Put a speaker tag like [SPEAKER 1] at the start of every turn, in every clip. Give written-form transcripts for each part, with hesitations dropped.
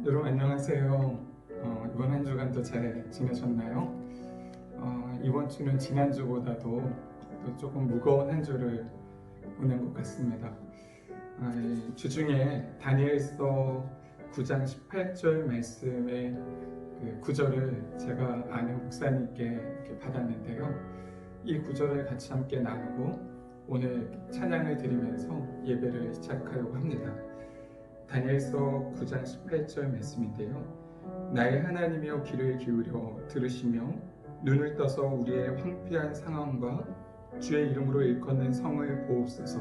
[SPEAKER 1] 여러분 안녕하세요. 이번 한 주간도 잘 지내셨나요? 이번 주는 지난주보다도 또 조금 무거운 한 주를 보낸 것 같습니다. 이 주중에 다니엘서 9장 18절 말씀의 그 구절을 제가 아는 목사님께 이렇게 받았는데요. 이 구절을 같이 함께 나누고 오늘 찬양을 드리면서 예배를 시작하려고 합니다. 다니엘서 9장 18절 말씀인데요. 나의 하나님이여 귀를 기울여 들으시며 눈을 떠서 우리의 황폐한 상황과 주의 이름으로 일컫는 성을 보옵소서.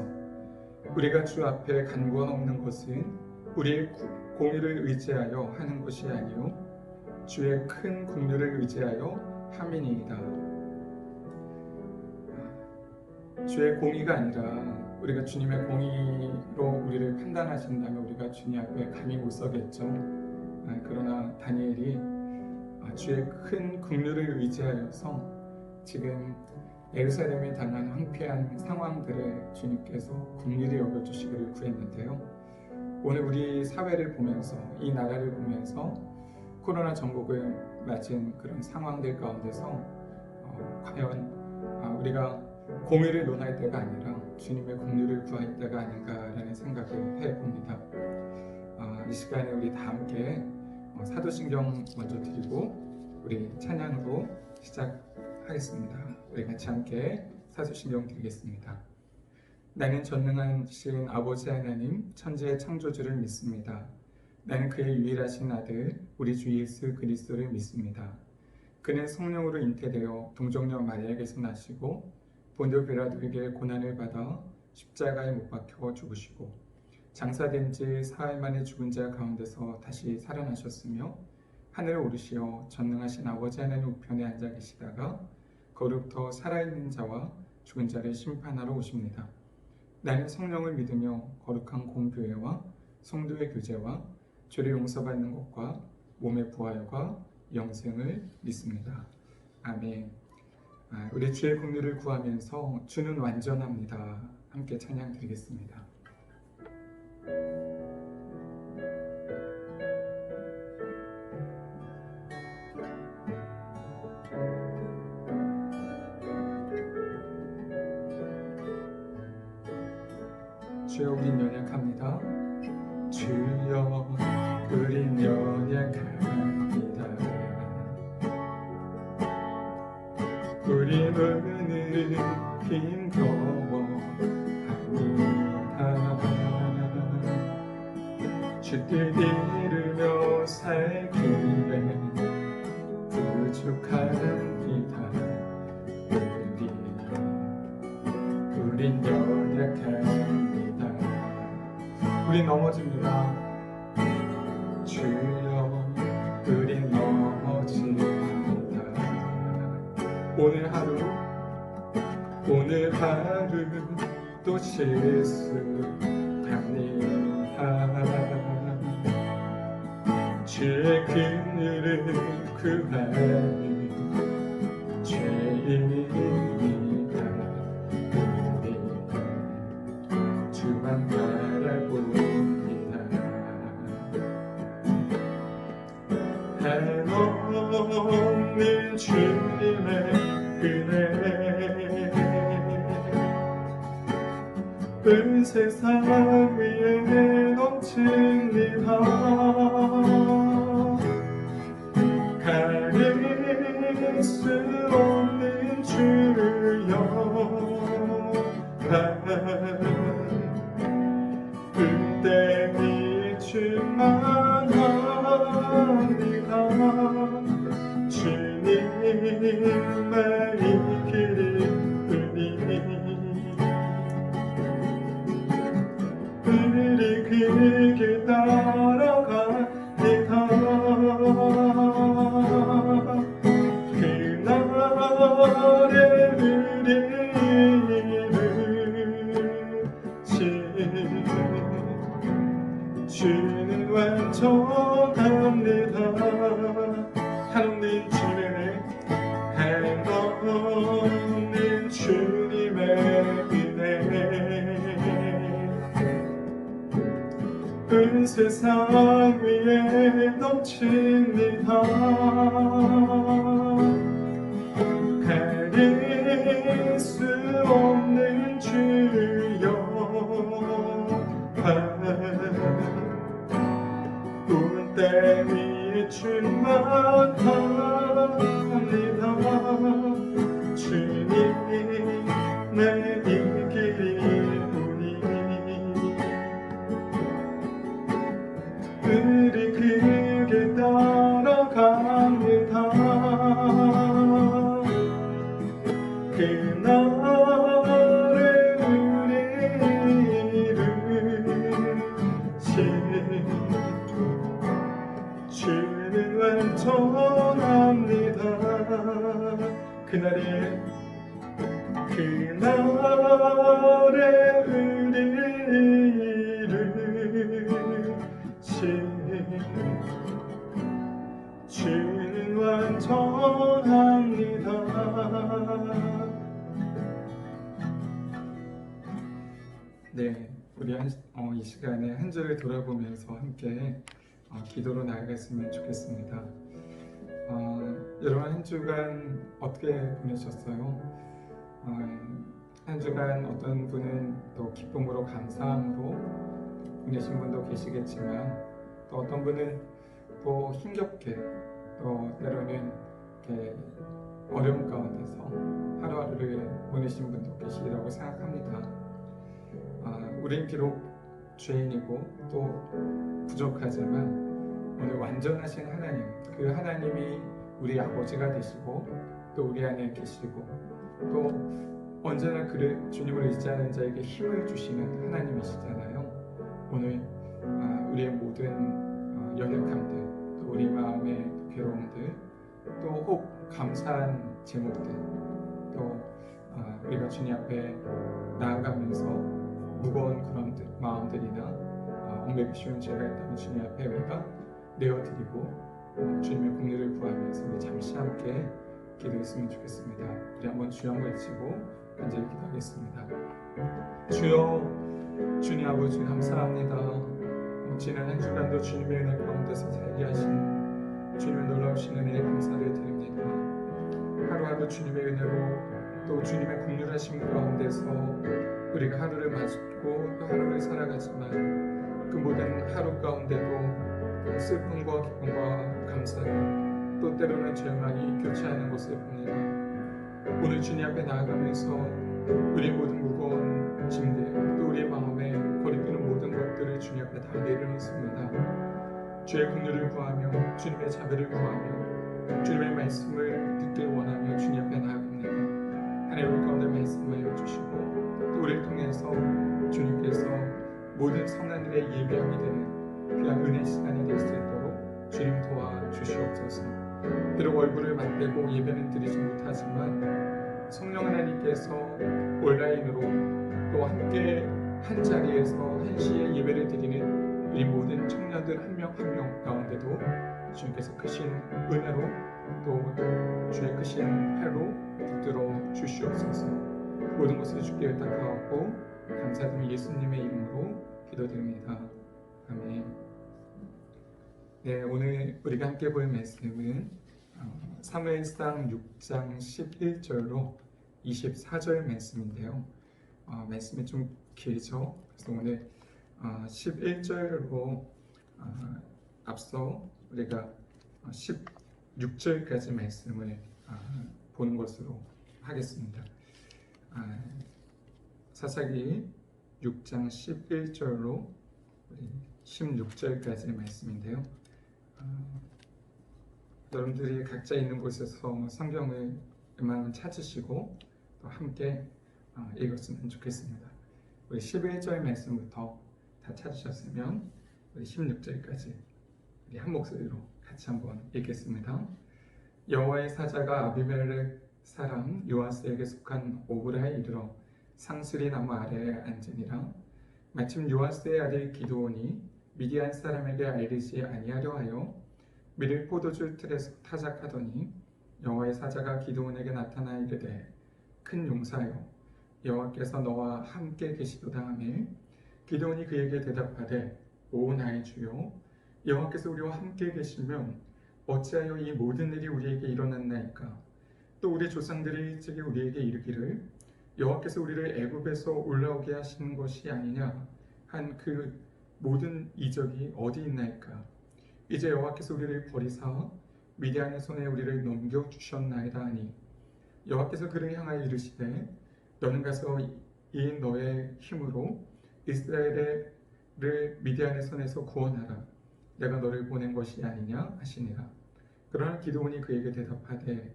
[SPEAKER 1] 우리가 주 앞에 간구하옵는 것은 우리의 공의를 의지하여 하는 것이 아니요 주의 큰 긍휼을 의지하여 함이니이다. 주의 공의가 아니라 우리가 주님의 공의로 우리를 판단하신다면 우리가 주님 앞에 감히 못 서겠죠. 그러나 다니엘이 주의 큰 긍휼을 의지하여서 지금 예루살렘에 당한 황폐한 상황들을 주님께서 긍휼히 여겨주시기를 구했는데요. 오늘 우리 사회를 보면서 이 나라를 보면서 코로나 전국을 맞은 그런 상황들 가운데서 과연 우리가 공의를 논할 때가 아니라 주님의 긍휼을 구할 때가 아닌가라는 생각을 해봅니다. 이 시간에 우리 다 함께 사도신경 먼저 드리고 우리 찬양으로 시작하겠습니다. 우리 같이 함께 사도신경 드리겠습니다. 나는 전능하신 아버지 하나님 천지의 창조주를 믿습니다. 나는 그의 유일하신 아들 우리 주 예수 그리스도를 믿습니다. 그는 성령으로 잉태되어 동정녀 마리아에게서 나시고 본디오 빌라도에게 고난을 받아 십자가에 못 박혀 죽으시고 장사된 지 사흘 만에 죽은 자 가운데서 다시 살아나셨으며 하늘에 오르시어 전능하신 아버지 하나님 우편에 앉아 계시다가 거기로부터 살아있는 자와 죽은 자를 심판하러 오십니다. 나는 성령을 믿으며 거룩한 공교회와 성도의 교제와 죄를 용서받는 것과 몸의 부활과 영생을 믿습니다. 아멘. 우리 주의 긍휼을 구하면서 주는 완전합니다. 함께 찬양 드리겠습니다. 주여 우린 연약합니다. 주여 우린 연약합니다. 우린 오늘은 힘겨워합니다. 주 뜻 이루며 살기에 부족합니다. 우린 연약합니다. 우린 넘어집니다. 주여 우린 넘어집니다. 오늘 하루 또 실수합니다. 주의 긍휼을 구하는 죄인입니다. 우리 주만 바라봅니다. 한없는 주님의 은혜 온 세상 위에 넘칩니다. 가릴 수 없는 주여 은총이 충만합니다. 주님만 이기리 우리 그 길 따라갑니다. 그날에 우리를 주는 완전합니다. 한없는 주님의 은혜 온 세상 위에 넘칩니다. 가릴 수 없는 주여 때 위에 충만합니다. 주님 내 길이오니 우리 그게 따라갑니다. 그날에 우리를 주는 완전합니다. 그날에 우리를 주는 완전합니다. 네, 우리 이 시간에 한 주를 돌아보면서 함께 기도로 나아갔으면 좋겠습니다. 여러분 한 주간 어떻게 보내셨어요? 한 주간 어떤 분은 또 기쁨으로 감사함으로 보내신 분도 계시겠지만 또 어떤 분은 또 힘겹게 또 때로는 이렇게 어려움 가운데서 하루하루를 보내신 분도 계시리라고 생각합니다. 우린 비록 죄인이고 또 부족하지만 오늘 완전하신 하나님, 그 하나님이 우리 아버지가 되시고 또 우리 안에 계시고 또 언제나 그를 주님을 의지하는 자에게 힘을 주시는 하나님이시잖아요. 오늘 우리의 모든 연약함들, 또 우리 마음의 괴로움들, 또 혹 감사한 제목들, 또 우리가 주님 앞에 나아가면서 무거운 그런 마음들이나 얽매기 쉬운 죄가 있다면 주님 앞에 우리가 내어드리고 주님의 공의를 구하면서 우리 잠시 함께 기도했으면 좋겠습니다. 우리 한번 주여 한번 외치고 간절히 기도하겠습니다. 주여, 주님 아버지 감사합니다. 지난 한 주간도 주님의 은혜 가운데서 살게 하신 주님의 놀라우신 은혜에 감사를 드립니다. 하루하루 주님의 은혜로 또 주님의 긍휼하심 가운데서 우리가 하루를 맞고 또 하루를 살아가지만 그 모든 하루 가운데도 슬픔과 기쁨과 감사 또 때로는 절망이 교차하는 것을 봅니다. 오늘 주님 앞에 나아가면서 우리의 모든 무거운 짐들 또 우리의 마음에 거리끼는 모든 것들을 주님 앞에 다 내려놓습니다. 주의 긍휼을 구하며 주님의 자비를 구하며 주님의 말씀을 듣길 원하며 주님 앞에 나아갑니다. 하나님 가운데 말씀을 주시고 또 우리를 통해서 주님께서 모든 선한 일의 예배함이 되는 귀한 은혜 시간이 될 수 있도록 주님 도와주시옵소서. 비록 얼굴을 맞대고 예배는 드리지 못하지만 성령 하나님께서 온라인으로 또 함께 한 자리에서 한시에 예배를 드리는 우리 모든 청년들 한 명 한 명 가운데도 주님께서 크신 은혜로 또 주의 크신 팔로 붙들어 주시옵소서. 모든 것을 주께 의탁하고 감사드리며 예수님의 이름으로 기도드립니다. 아멘. 네, 오늘 우리가 함께 볼 말씀은 사무엘상 6장 11절로 24절 말씀인데요. 말씀이 좀 길죠. 그래서 오늘 11절로 앞서 우리가 16절까지 말씀을 보는 것으로 하겠습니다. 사사기 6장 11절로 16절까지 말씀인데요. 여러분들이 각자 있는 곳에서 성경을 웬만하면 찾으시고 또 함께 읽었으면 좋겠습니다. 우리 11절 말씀부터 다 찾으셨으면 우리 16절까지 우리 한 목소리로 같이 한번 읽겠습니다. 여호와의 사자가 아비멜렉 사람 요아스에게 속한 오브라에 이르러 상수리 나무 아래에 앉으니라. 마침 요아스의 아들 기드온이 미디안 사람에게 알리지 아니하려 하여 밀을 포도주 틀에서 타작하더니 여호와의 사자가 기드온에게 나타나 이르되 큰 용사여 여호와께서 너와 함께 계시도다 하매 기드온이 그에게 대답하되 오 나의 주여, 여호와께서 우리와 함께 계시면 어찌하여 이 모든 일이 우리에게 일어났나이까? 또 우리 조상들이 일찍이 우리에게 이르기를 여호와께서 우리를 애굽에서 올라오게 하시는 것이 아니냐 한 그 모든 이적이 어디 있나이까? 이제 여호와께서 우리를 버리사 미디안의 손에 우리를 넘겨주셨나이다 하니 여호와께서 그를 향하여 이르시되 너는 가서 이 너의 힘으로 이스라엘을 미디안의 손에서 구원하라. 내가 너를 보낸 것이 아니냐 하시니라. 그러나 기드온이 그에게 대답하되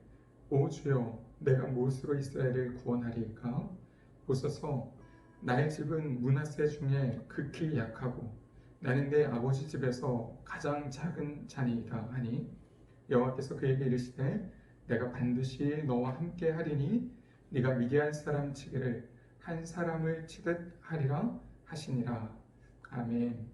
[SPEAKER 1] 오 주여, 내가 무엇으로 이스라엘을 구원하리이까? 보소서, 나의 집은 므낫세 중에 극히 약하고 나는 내 아버지 집에서 가장 작은 자니이다 하니 여호와께서 그에게 이르시되 내가 반드시 너와 함께 하리니 네가 미디안 사람 치기를 한 사람을 치듯 하리라 하시니라. 아멘.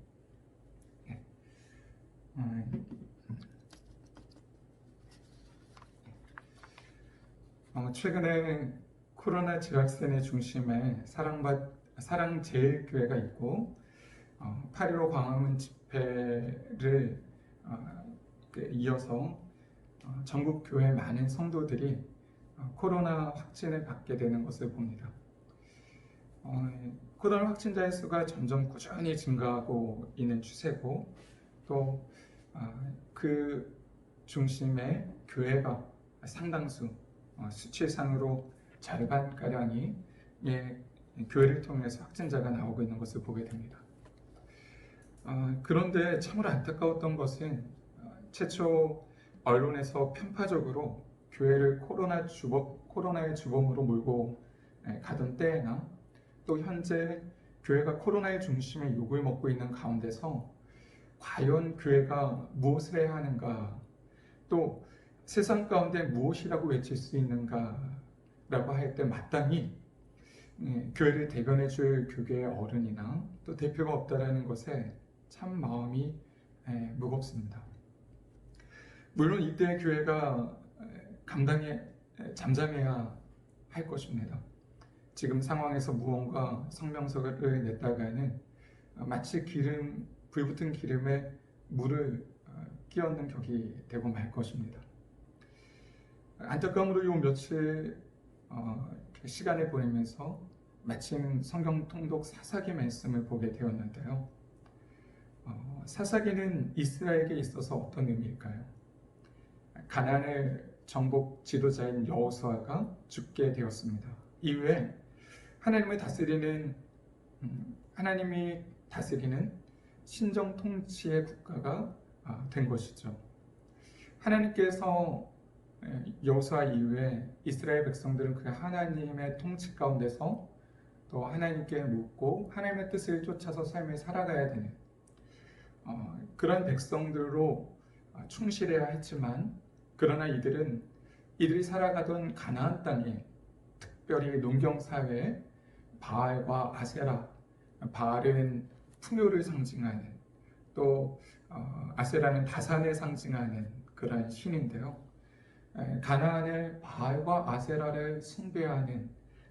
[SPEAKER 1] 최근에 코로나 지락센의 중심에 사랑제일교회가 있고 8.15 광화문 집회를 이어서 전국 교회 많은 성도들이 코로나 확진을 받게 되는 것을 봅니다. 코로나 확진자의 수가 점점 꾸준히 증가하고 있는 추세고 또 그 중심에 교회가 상당수 수치상으로 절반가량이 교회를 통해서 확진자가 나오고 있는 것을 보게 됩니다. 그런데 참으로 안타까웠던 것은 최초 언론에서 편파적으로 교회를 코로나의 주범으로 몰고 가던 때에나 또 현재 교회가 코로나의 중심에 욕을 먹고 있는 가운데서 과연 교회가 무엇을 해야 하는가, 또 세상 가운데 무엇이라고 외칠 수 있는가 라고 할 때 마땅히 교회를 대변해 줄 교계의 어른이나 또 대표가 없다라는 것에 참 마음이 무겁습니다. 물론 이때 교회가 잠잠해야 할 것입니다. 지금 상황에서 무언가 성명서를 냈다가는 마치 불붙은 기름에 물을 끼얹는 격이 되고 말 것입니다. 안타까움으로 요 며칠 시간을 보내면서 마침 성경 통독 사사기 말씀을 보게 되었는데요. 사사기는 이스라엘에게 있어서 어떤 의미일까요? 가나안의 정복 지도자인 여호수아가 죽게 되었습니다. 이후에 하나님이 다스리는 신정 통치의 국가가 된 것이죠. 하나님께서 여호수아 이후에 이스라엘 백성들은 그 하나님의 통치 가운데서 또 하나님께 묻고 하나님의 뜻을 쫓아서 삶을 살아가야 되는 그런 백성들로 충실해야 했지만, 그러나 이들이 살아가던 가나안 땅에, 특별히 농경사회에 바알과 아세라, 바알은 풍요를 상징하는, 또 아세라는 다산을 상징하는 그런 신인데요. 가나안의 바알과 아세라를 숭배하는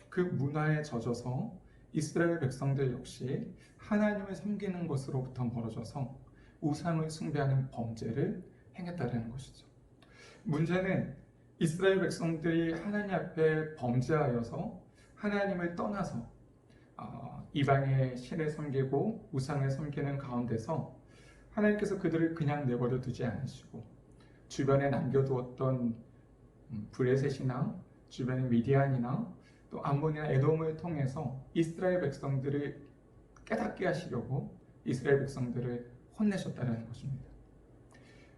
[SPEAKER 1] 그 문화에 젖어서 이스라엘 백성들 역시 하나님을 섬기는 것으로부터 멀어져서 우상을 숭배하는 범죄를 행했다는 것이죠. 문제는 이스라엘 백성들이 하나님 앞에 범죄하여서 하나님을 떠나서 이방의 신을 섬기고 우상을 섬기는 가운데서 하나님께서 그들을 그냥 내버려 두지 않으시고 주변에 남겨두었던 브레셋이나 주변의 미디안이나 또 암몬이나 에돔을 통해서 이스라엘 백성들을 깨닫게 하시려고 이스라엘 백성들을 혼내셨다는 것입니다.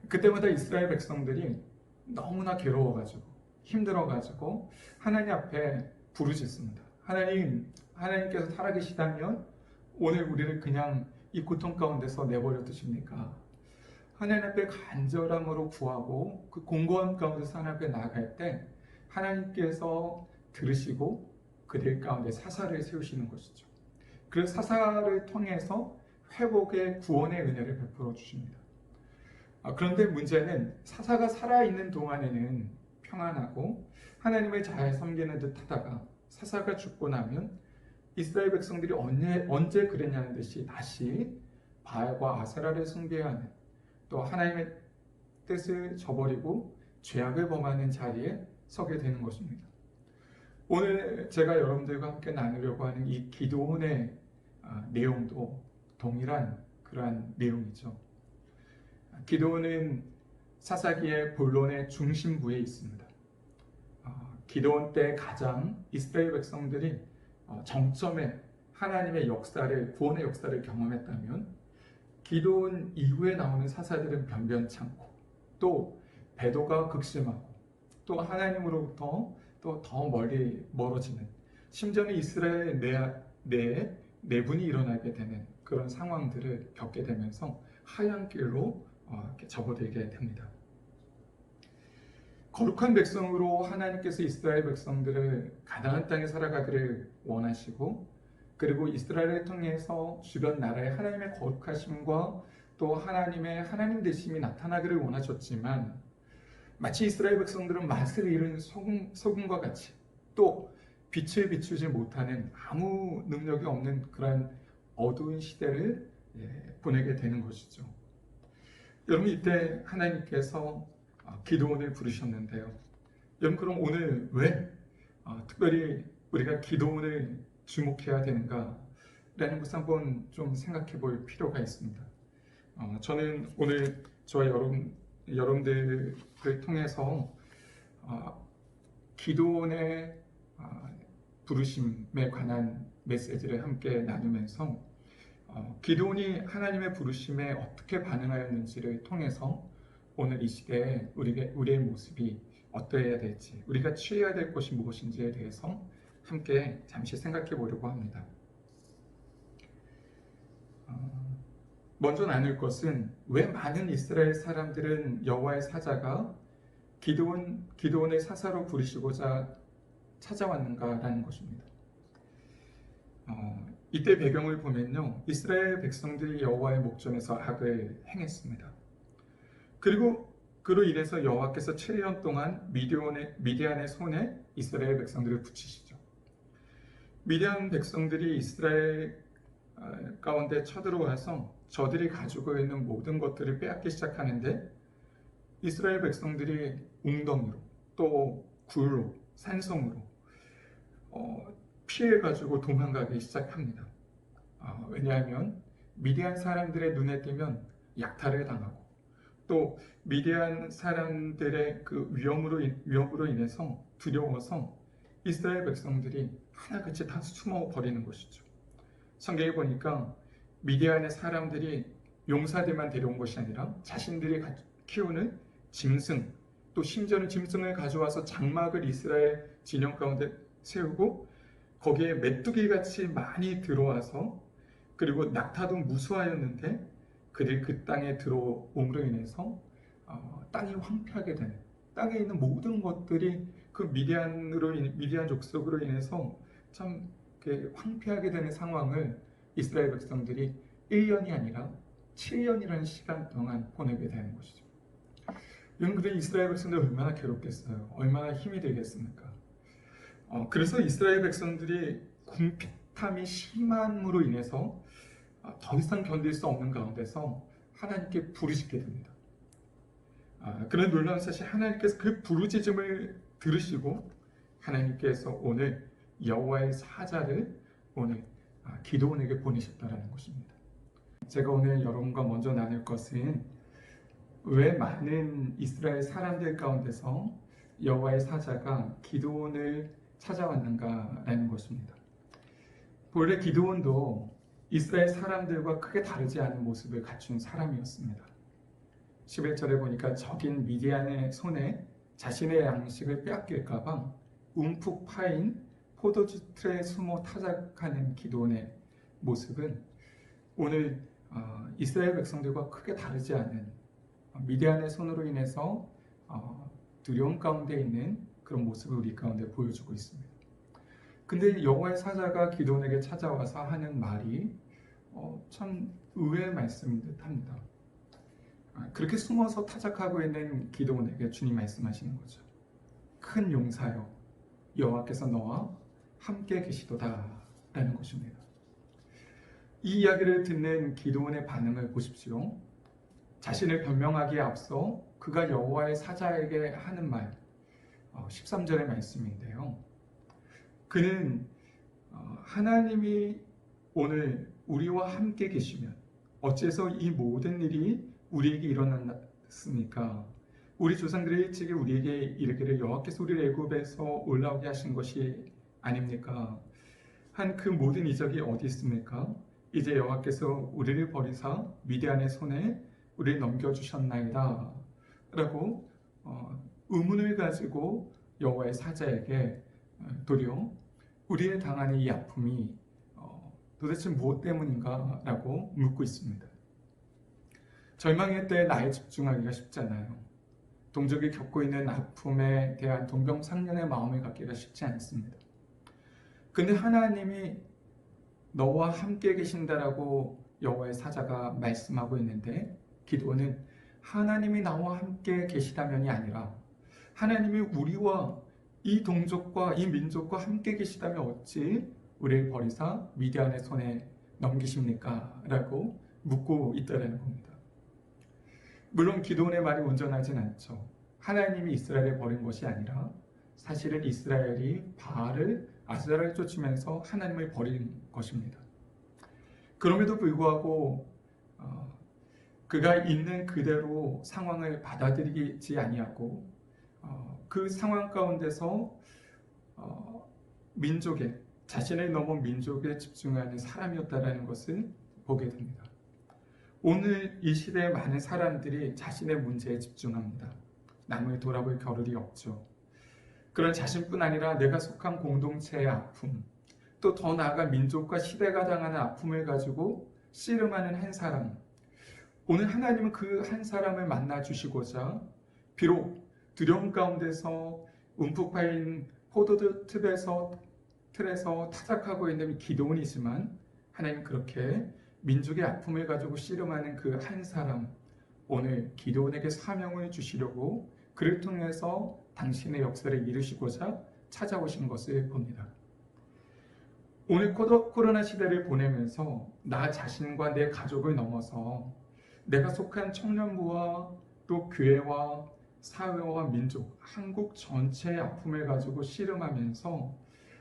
[SPEAKER 1] 그때마다 이스라엘 백성들이 너무나 괴로워가지고 힘들어가지고 하나님 앞에 부르짖습니다. 하나님께서 살아계시다면 오늘 우리를 그냥 이 고통 가운데서 내버려 두십니까? 하나님 앞에 간절함으로 구하고 그 공고함 가운데서 하나님 앞에 나아갈 때 하나님께서 들으시고 그들 가운데 사사를 세우시는 것이죠. 그 사사를 통해서 회복의 구원의 은혜를 베풀어 주십니다. 그런데 문제는 사사가 살아있는 동안에는 평안하고 하나님을 잘 섬기는 듯 하다가 사사가 죽고 나면 이스라엘 백성들이 언제 그랬냐는 듯이 다시 바알과 아세라를 숭배하는, 또 하나님의 뜻을 저버리고 죄악을 범하는 자리에 서게 되는 것입니다. 오늘 제가 여러분들과 함께 나누려고 하는 이 기도원의 내용도 동일한 그러한 내용이죠. 기도원은 사사기의 본론의 중심부에 있습니다. 기도원 때 가장 이스라엘 백성들이 정점에 하나님의 역사를, 구원의 역사를 경험했다면, 기도원 이후에 나오는 사사들은 변변찮고 또 배도가 극심하고 또 하나님으로부터 또 더 멀리 멀어지는, 심지어는 이스라엘 내에 내분이 일어나게 되는 그런 상황들을 겪게 되면서 하얀 길로 접어들게 됩니다. 거룩한 백성으로 하나님께서 이스라엘 백성들을 가나안 땅에 살아가기를 원하시고, 그리고 이스라엘을 통해서 주변 나라의 하나님의 거룩하심과 또 하나님의 하나님 되심이 나타나기를 원하셨지만, 마치 이스라엘 백성들은 맛을 잃은 소금과 같이 또 빛을 비추지 못하는 아무 능력이 없는 그런 어두운 시대를 보내게 되는 것이죠. 여러분, 이때 하나님께서 기도원을 부르셨는데요. 여러분, 그럼 오늘 왜 특별히 우리가 기도원을 주목해야 되는가라는 것을 한번 좀 생각해 볼 필요가 있습니다. 저는 오늘 저와 여러분들을 통해서 기도원의 부르심에 관한 메시지를 함께 나누면서 기도원이 하나님의 부르심에 어떻게 반응하였는지를 통해서 오늘 이 시대에 우리의 모습이 어떠해야 될지, 우리가 취해야 될 것이 무엇인지에 대해서 함께 잠시 생각해 보려고 합니다. 먼저 나눌 것은 왜 많은 이스라엘 사람들은 여호와의 사자가 기드온의 사사로 부르시고자 찾아왔는가라는 것입니다. 이때 배경을 보면요, 이스라엘 백성들이 여호와의 목전에서 악을 행했습니다. 그리고 그로 인해서 여호와께서 7년 동안 미디안의 손에 이스라엘 백성들을 붙이시죠. 미디안 백성들이 이스라엘 가운데 쳐들어와서 저들이 가지고 있는 모든 것들을 빼앗기 시작하는데, 이스라엘 백성들이 웅덩이로 또 굴로 산성으로 피해가지고 도망가기 시작합니다. 왜냐하면 미디안 사람들의 눈에 띄면 약탈을 당하고, 또 미디안 사람들의 그 위험으로 인해서 두려워서 이스라엘 백성들이 하나같이 다 숨어버리는 것이죠. 성경에 보니까 미디안의 사람들이 용사들만 데려온 것이 아니라 자신들이 키우는 짐승, 또 심지어는 짐승을 가져와서 장막을 이스라엘 진영 가운데 세우고 거기에 메뚜기같이 많이 들어와서, 그리고 낙타도 무수하였는데 그들이 그 땅에 들어옴으로 인해서 땅이 황폐하게 되는, 땅에 있는 모든 것들이 그 미디안 족속으로 인해서 참 황폐하게 되는 상황을 이스라엘 백성들이 1년이 아니라 7년이라는 시간 동안 보내게 되는 것이죠. 그런 이스라엘 백성들이 얼마나 괴롭겠어요. 얼마나 힘이 들겠습니까? 그래서 이스라엘 백성들이 궁핍함이 심함으로 인해서 더 이상 견딜 수 없는 가운데서 하나님께 부르짖게 됩니다. 그런 놀라운 사실, 하나님께서 그 부르짖음을 들으시고 하나님께서 오늘 여호와의 사자를 오늘 기드온에게 보내셨다라는 것입니다. 제가 오늘 여러분과 먼저 나눌 것은 왜 많은 이스라엘 사람들 가운데서 여호와의 사자가 기드온을 찾아왔는가라는 것입니다. 본래 기드온도 이스라엘 사람들과 크게 다르지 않은 모습을 갖춘 사람이었습니다. 11절에 보니까 적인 미디안의 손에 자신의 양식을 빼앗길까봐 움푹 파인 포도주 틀에 숨어 타작하는 기드온의 모습은 오늘 이스라엘 백성들과 크게 다르지 않은 미디안의 손으로 인해서 두려움 가운데 있는 그런 모습을 우리 가운데 보여주고 있습니다. 근데 여호와의 사자가 기드온에게 찾아와서 하는 말이 참 의외의 말씀인 듯합니다. 그렇게 숨어서 타작하고 있는 기드온에게 주님 말씀하시는 거죠. 큰 용사여, 여호와께서 너와 함께 계시도다 라는 것입니다. 이 이야기를 듣는 기드온의 반응을 보십시오. 자신을 변명하기에 앞서 그가 여호와의 사자에게 하는 말, 13절의 말씀인데요. 그는 하나님이 오늘 우리와 함께 계시면 어째서 이 모든 일이 우리에게 일어났습니까? 우리 조상들이 일찍이 우리에게 이르기를 여호와께서 우리를 애굽에서 올라오게 하신 것이 아닙니까? 한 그 모든 이적이 어디 있습니까? 이제 여호와께서 우리를 버리사 미디안의 손에 우리를 넘겨주셨나이다 라고 의문을 가지고 여호와의 사자에게 도리어 우리의 당하는 이 아픔이 도대체 무엇 때문인가 라고 묻고 있습니다. 절망의 때에 나에 집중하기가 쉽잖아요. 동족이 겪고 있는 아픔에 대한 동병상련의 마음을 갖기가 쉽지 않습니다. 근데 하나님이 너와 함께 계신다라고 여호와의 사자가 말씀하고 있는데 기드온은 하나님이 나와 함께 계시다면이 아니라 하나님이 우리와 이 동족과 이 민족과 함께 계시다면 어찌 우리를 버리사 미디안의 손에 넘기십니까? 라고 묻고 있다는 겁니다. 물론 기드온의 말이 온전하진 않죠. 하나님이 이스라엘을 버린 것이 아니라 사실은 이스라엘이 바알을 아스라를 쫓으면서 하나님을 버린 것입니다. 그럼에도 불구하고 그가 있는 그대로 상황을 받아들이지 아니하고 그 상황 가운데서 자신을 넘은 민족에 집중하는 사람이었다는 것을 보게 됩니다. 오늘 이 시대에 많은 사람들이 자신의 문제에 집중합니다. 남을 돌아볼 겨를이 없죠. 그런 자신뿐 아니라 내가 속한 공동체의 아픔, 또 더 나아가 민족과 시대가 당하는 아픔을 가지고 씨름하는 한 사람. 오늘 하나님은 그 한 사람을 만나 주시고자 비록 두려움 가운데서 움푹 파인 포도주 틀에서 타작하고 있는 기드온이지만 하나님 그렇게 민족의 아픔을 가지고 씨름하는 그 한 사람, 오늘 기드온에게 사명을 주시려고 그를 통해서 당신의 역사를 이루시고자 찾아오신 것을 봅니다. 오늘 코로나 시대를 보내면서 나 자신과 내 가족을 넘어서 내가 속한 청년부와 또 교회와 사회와 민족, 한국 전체의 아픔을 가지고 씨름하면서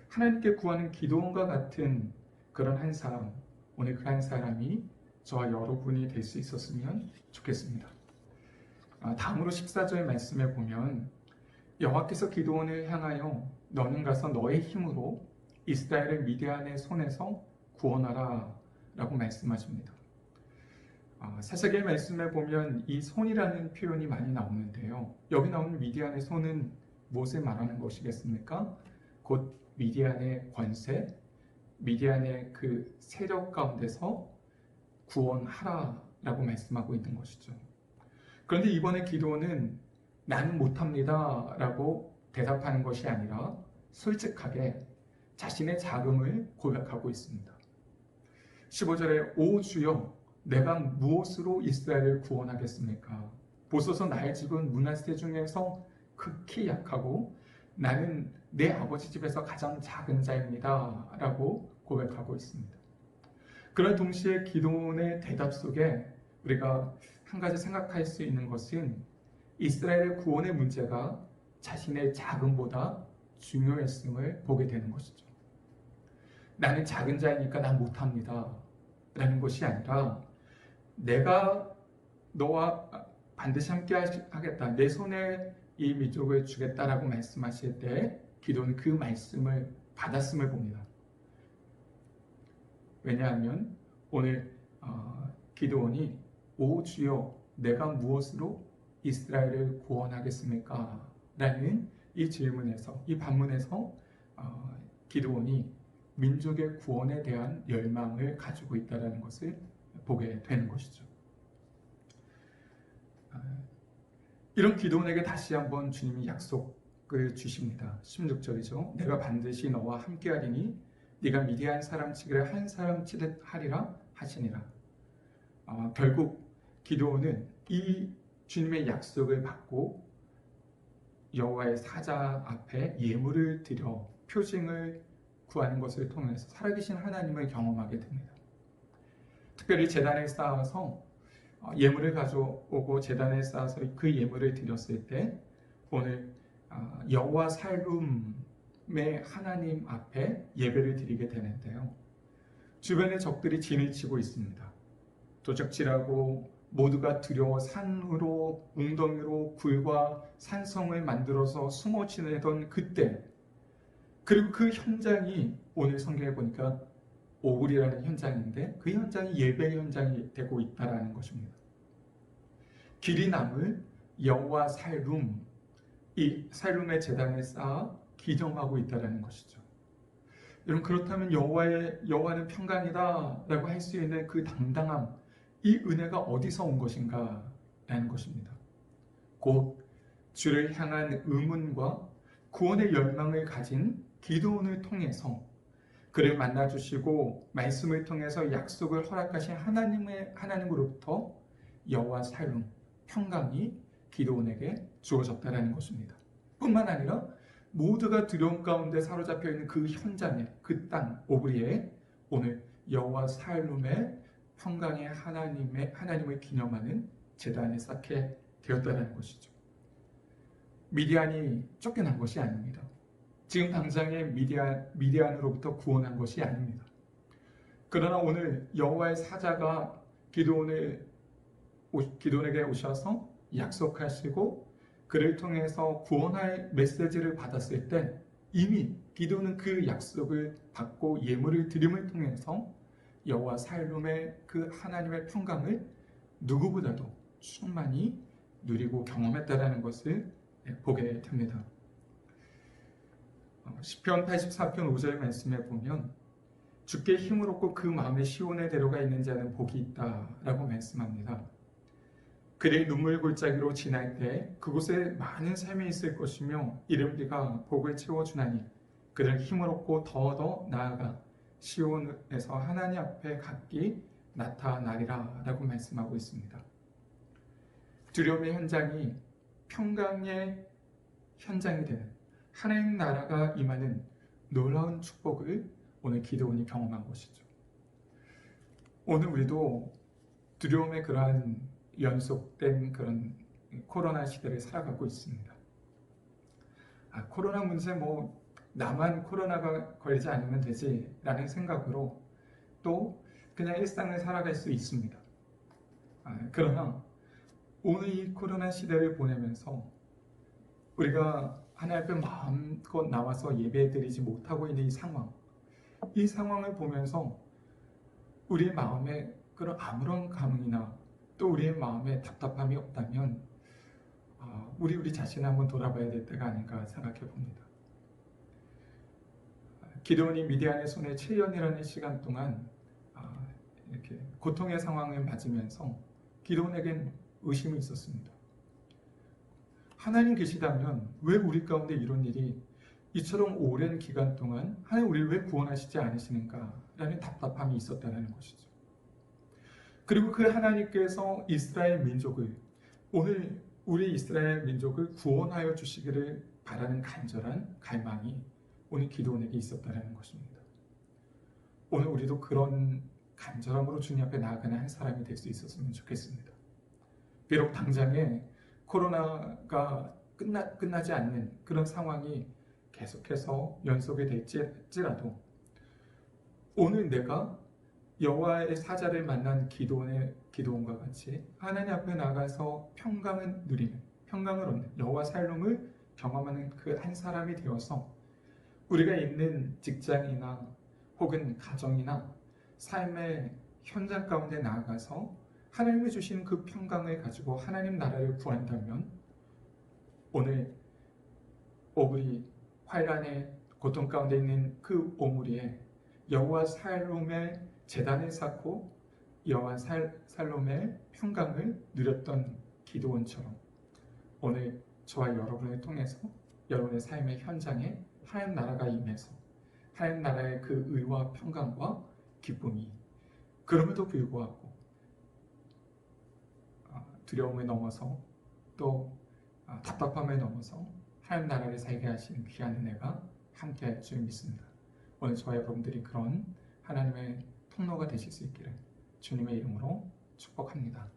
[SPEAKER 1] 하나님께 구하는 기도원과 같은 그런 한 사람, 오늘 그 한 사람이 저와 여러분이 될 수 있었으면 좋겠습니다. 다음으로 14절 말씀에 보면 여호와께서 기드온을 향하여 너는 가서 너의 힘으로 이스라엘을 미디안의 손에서 구원하라 라고 말씀하십니다. 사사기의 말씀에 보면 이 손이라는 표현이 많이 나오는데요. 여기 나오는 미디안의 손은 무엇을 말하는 것이겠습니까? 곧 미디안의 권세, 미디안의 그 세력 가운데서 구원하라 라고 말씀하고 있는 것이죠. 그런데 이번에 기도는 나는 못합니다 라고 대답하는 것이 아니라 솔직하게 자신의 자금을 고백하고 있습니다. 15절에 오 주여 내가 무엇으로 이스라엘을 구원하겠습니까? 보소서 나의 집은 므낫세 중에서 극히 약하고 나는 내 아버지 집에서 가장 작은 자입니다 라고 고백하고 있습니다. 그런 동시에 기도원의 대답 속에 우리가 한 가지 생각할 수 있는 것은 이스라엘의 구원의 문제가 자신의 자금보다 중요했음을 보게 되는 것이죠. 나는 작은 자이니까 난 못합니다 라는 것이 아니라 내가 너와 반드시 함께 하겠다, 내 손에 이 민족을 주겠다라고 말씀하실 때 기도는 그 말씀을 받았음을 봅니다. 왜냐하면 오늘 기드온이 오 주여 내가 무엇으로 이스라엘을 구원하겠습니까? 라는 이 질문에서, 이 반문에서 기드온이 민족의 구원에 대한 열망을 가지고 있다는 것을 보게 되는 것이죠. 이런 기드온에게 다시 한번 주님이 약속을 주십니다. 16절이죠. 내가 반드시 너와 함께하리니 네가 미디안 사람 치기를 한 사람 치듯 하리라 하시니라. 결국 기드온은 이 주님의 약속을 받고 여호와의 사자 앞에 예물을 드려 표징을 구하는 것을 통해서 살아계신 하나님을 경험하게 됩니다. 특별히 제단에 쌓아서 예물을 가져오고 제단에 쌓아서 그 예물을 드렸을 때 오늘 여호와 살룸의 하나님 앞에 예배를 드리게 되는데요. 주변에 적들이 진을 치고 있습니다. 도적질하고 모두가 두려워 산으로 웅덩이로 굴과 산성을 만들어서 숨어 지내던 그때, 그리고 그 현장이 오늘 성경에 보니까 오울이라는 현장인데 그 현장이 예배 현장이 되고 있다는 것입니다. 길이 남을 여호와 살룸, 이 살룸의 제단을 쌓아 기념하고 있다는 것이죠. 여러분, 그렇다면 여호와는 평강이다라고 할 수 있는 그 당당함, 이 은혜가 어디서 온 것인가 라는 것입니다. 곧 주를 향한 의문과 구원의 열망을 가진 기도원을 통해서 그를 만나주시고 말씀을 통해서 약속을 허락하신 하나님으로부터 여호와 살룸, 평강이 기도원에게 주어졌다는 것입니다. 뿐만 아니라 모두가 두려움 가운데 사로잡혀 있는 그 현장에, 그 땅 오브리에 오늘 여호와 살룸의 평강의 하나님을 기념하는 제단을 쌓게 되었다는 것이죠. 미디안이 쫓겨난 것이 아닙니다. 지금 당장에 미디안으로부터 구원한 것이 아닙니다. 그러나 오늘 여호와의 사자가 기드온에게 오셔서 약속하시고 그를 통해서 구원할 메시지를 받았을 때 이미 기드온은 그 약속을 받고 예물을 드림을 통해서 여호와 살룸의 그 하나님의 평강을 누구보다도 충만히 누리고 경험했다는 것을 보게 됩니다. 시편 84편 5절 말씀에 보면 주께 힘을 얻고 그 마음에 시온에 데려가 있는 자는 복이 있다라고 말씀합니다. 그의 눈물 골짜기로 지날 때 그곳에 많은 삶이 있을 것이며 이름비가 복을 채워주나니 그를 힘을 얻고 더 나아가 시온에서 하나님 앞에 각기 나타나리라 라고 말씀하고 있습니다. 두려움의 현장이 평강의 현장이 되는 하나님 나라가 임하는 놀라운 축복을 오늘 기드온이 경험한 것이죠. 오늘 우리도 두려움의 그러한 연속된 그런 코로나 시대를 살아가고 있습니다. 코로나 문제 나만 코로나가 걸리지 않으면 되지 라는 생각으로 또 그냥 일상을 살아갈 수 있습니다. 그러나 오늘 이 코로나 시대를 보내면서 우리가 하나님 앞에 마음껏 나와서 예배드리지 못하고 있는 이 상황을 보면서 우리의 마음에 그런 아무런 감흥이나 또 우리의 마음에 답답함이 없다면 우리 자신을 한번 돌아봐야 될 때가 아닌가 생각해 봅니다. 기드온이 미디안의 손에 7년이라는 시간 동안 이렇게 고통의 상황을 맞으면서 기드온에겐 의심이 있었습니다. 하나님 계시다면 왜 우리 가운데 이런 일이 이처럼 오랜 기간 동안 하나님 우리를 왜 구원하시지 않으시는가 라는 답답함이 있었다는 것이죠. 그리고 그 하나님께서 이스라엘 민족을 오늘 우리 이스라엘 민족을 구원하여 주시기를 바라는 간절한 갈망이 오늘 기드온에게 있었다는 것입니다. 오늘 우리도 그런 간절함으로 주님 앞에 나아가는 한 사람이 될 수 있었으면 좋겠습니다. 비록 당장에 코로나가 끝나지 않는 그런 상황이 계속해서 연속이 될지라도 오늘 내가 여호와의 사자를 만난 기드온과 같이 하나님 앞에 나가서 평강을 누리는, 평강을 얻는 여호와 살룸을 경험하는 그 한 사람이 되어서 우리가 있는 직장이나 혹은 가정이나 삶의 현장 가운데 나아가서 하나님이 주신 그 평강을 가지고 하나님 나라를 구한다면 오늘 오브리 환란의 고통 가운데 있는 그 오므리에 여호와 살룸의 제단을 쌓고 여호와 살룸의 평강을 누렸던 기드온처럼 오늘 저와 여러분을 통해서 여러분의 삶의 현장에 하나님 나라가 임해서 하나님 나라의 그 의와 평강과 기쁨이 그럼에도 불구하고 두려움을 넘어서 또 답답함을 넘어서 하나님 나라를 살게 하시는 귀한 은혜가 함께 할 줄 믿습니다. 오늘 저와 여러분들이 그런 하나님의 통로가 되실 수 있기를 주님의 이름으로 축복합니다.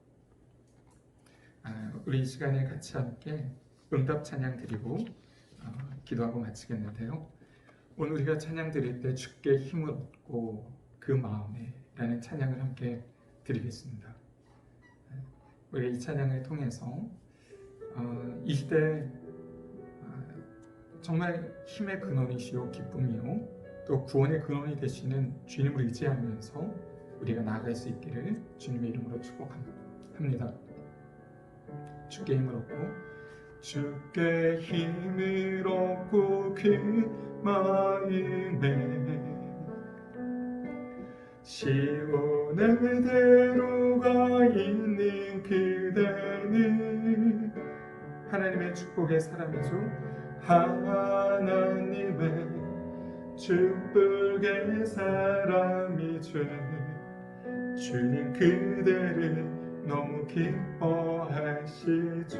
[SPEAKER 1] 우리 이 시간에 같이 함께 응답 찬양 드리고 기도하고 마치겠는데요. 오늘 우리가 찬양 드릴 때 주께 힘을 얻고 그 마음에 라는 찬양을 함께 드리겠습니다. 우리가 이 찬양을 통해서 이 시대 정말 힘의 근원이시오 기쁨이요 또 구원의 근원이 되시는 주님을 의지하면서 우리가 나아갈 수 있기를 주님의 이름으로 축복합니다. 주께 힘을 얻고 주께 힘을 얻고 그 마음에 시온의 대로가 있는 그대는 하나님의 축복의 사람이죠. 하나님의 축복의 사람이죠. 주님 그대를 너무 기뻐하시죠.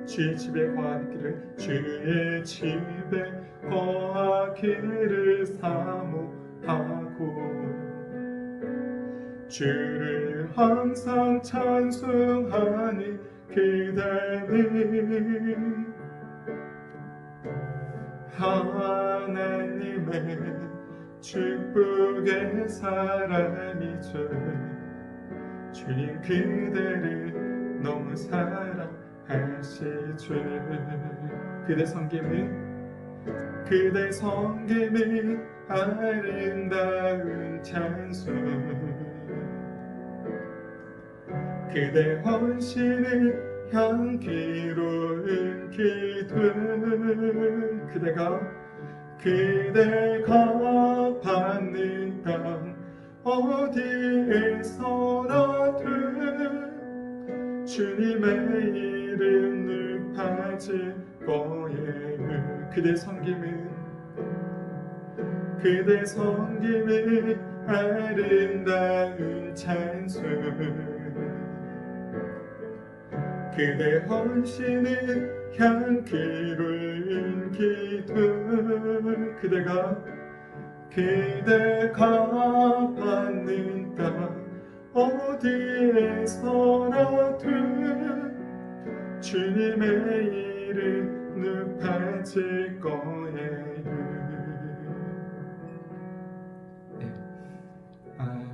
[SPEAKER 1] 주의 집에 거하기를 주의 집에 거하기를 사모하고 주를 항상 찬송하는 그대는 하나님의 축복의 사람이죠. 주님 그대를 너무 사랑하시죠. 그대 섬김은 아름다운 찬송 그대 헌신은 향기로운 기도 그대가 받는 땅 어디에서라도 주님의 이름 높아질 거예요. 그대 섬김은 아름다운 찬송 그대 헌신은 향기로운 기도 그대가 받는 땅 어디에서라도 주님의 이름 높아질 거예요. 네.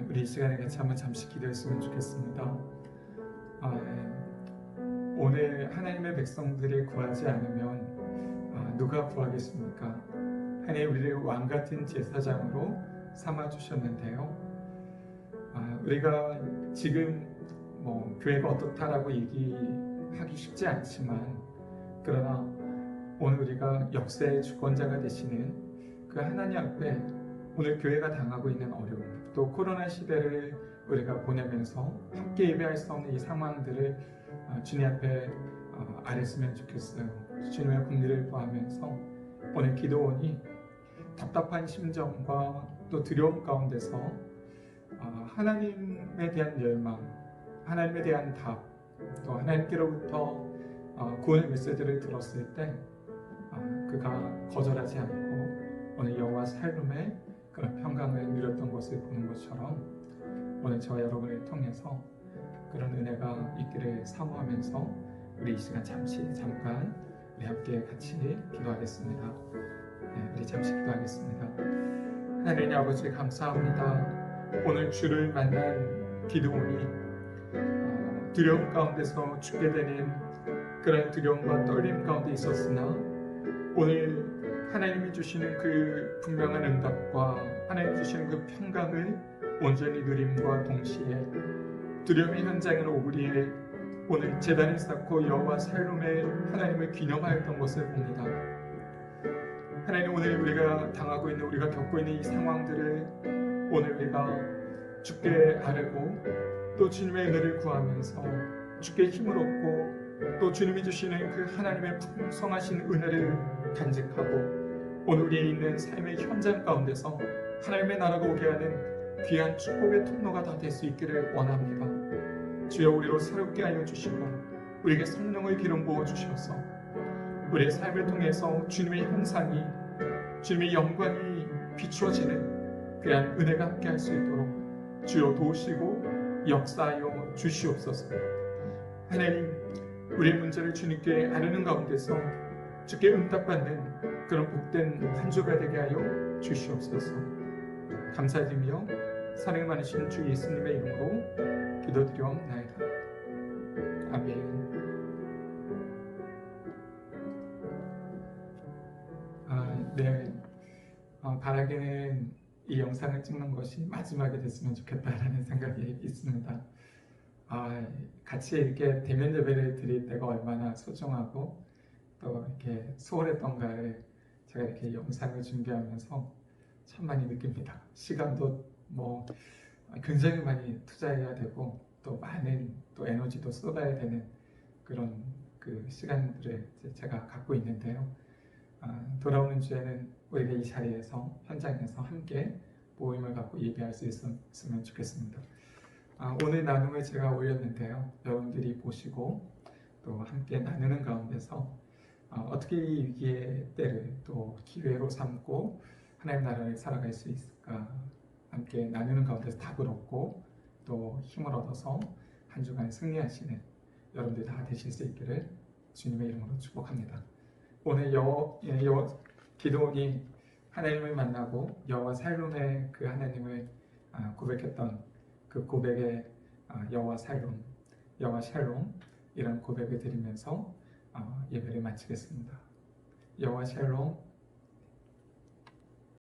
[SPEAKER 1] 우리 이 시간에 같이 한번 잠시 기도했으면 좋겠습니다. 오늘 하나님의 백성들이 구하지 않으면 누가 구하겠습니까? 하나님 우리를 왕같은 제사장으로 삼아주셨는데요. 우리가 지금 교회가 어떻다라고 얘기하기 쉽지 않지만 그러나 오늘 우리가 역사의 주권자가 되시는 그 하나님 앞에 오늘 교회가 당하고 있는 어려움 또 코로나 시대를 우리가 보내면서 함께 예배할 수 없는 이 상황들을 주님 앞에 아랬으면 좋겠어요. 주님의 긍휼을 구하면서 오늘 기도원이 답답한 심정과 또 두려움 가운데서 하나님에 대한 열망, 하나님에 대한 답, 또 하나님께로부터 구원의 메시지를 들었을 때 그가 거절하지 않고 오늘 여호와 살룸의 그런 평강을 누렸던 것을 보는 것처럼 오늘 저와 여러분을 통해서 그런 은혜가 있기를 사모하면서 우리 이 시간 잠깐 우리 함께 같이 기도하겠습니다. 네, 우리 잠시 기도하겠습니다. 하나님 아버지 감사합니다. 오늘 주를 만난 기드온이 두려움 가운데서 죽게 되는 그런 두려움과 떨림 가운데 있었으나 오늘 하나님이 주시는 그 분명한 응답과 하나님이 주시는 그 평강을 온전히 누림과 동시에 두려움의 현장으로 오그리에 오늘 제단을 쌓고 여호와 살룸의 하나님을 기념하였던 것을 봅니다. 하나님 오늘 우리가 당하고 있는 우리가 겪고 있는 이 상황들을 오늘 우리가 주께 아뢰고 또 주님의 은혜를 구하면서 주께 힘을 얻고 또 주님이 주시는 그 하나님의 풍성하신 은혜를 간직하고 오늘 우리에 있는 삶의 현장 가운데서 하나님의 나라가 오게 하는 귀한 축복의 통로가 다 될 수 있기를 원합니다. 주여 우리로 새롭게 하여 주시고 우리에게 성령의 기름 부어 주셔서 우리의 삶을 통해서 주님의 형상이 주님의 영광이 비추어지는 귀한 은혜가 함께 할 수 있도록 주여 도우시고 역사하여 주시옵소서. 하나님, 우리의 문제를 주님께 아뢰는 가운데서 주께 응답받는 그런 복된 한 주가 되게 하여 주시옵소서. 감사드리며 사랑이 많으신 주 예수님의 이름으로 기도드리옵나이다. 아멘. 네. 바라기는 이 영상을 찍는 것이 마지막이 됐으면 좋겠다라는 생각이 있습니다. 같이 이렇게 대면 예배를 드릴 때가 얼마나 소중하고 또 이렇게 소홀했던가를 제가 이렇게 영상을 준비하면서 참 많이 느낍니다. 시간도 굉장히 많이 투자해야 되고 또 많은 또 에너지도 쏟아야 되는 그런 그 시간들을 제가 갖고 있는데요. 돌아오는 주에는 우리가 이 자리에서 현장에서 함께 모임을 갖고 예배할 수 있으면 좋겠습니다. 오늘 나눔을 제가 올렸는데요. 여러분들이 보시고 또 함께 나누는 가운데서 어떻게 이 위기의 때를 또 기회로 삼고 하나님 나라를 살아갈 수 있을까, 함께 나누는 가운데서 답을 얻고 또 힘을 얻어서 한 주간 승리하시는 여러분들 다 되실 수 있기를 주님의 이름으로 축복합니다. 오늘 기도원이 하나님을 만나고 여호와 살룸의 그 하나님을 고백했던 그 고백의 여호와 살룸, 여호와 샬롬 이런 고백을 드리면서 예배를 마치겠습니다. 여호와 샬롬,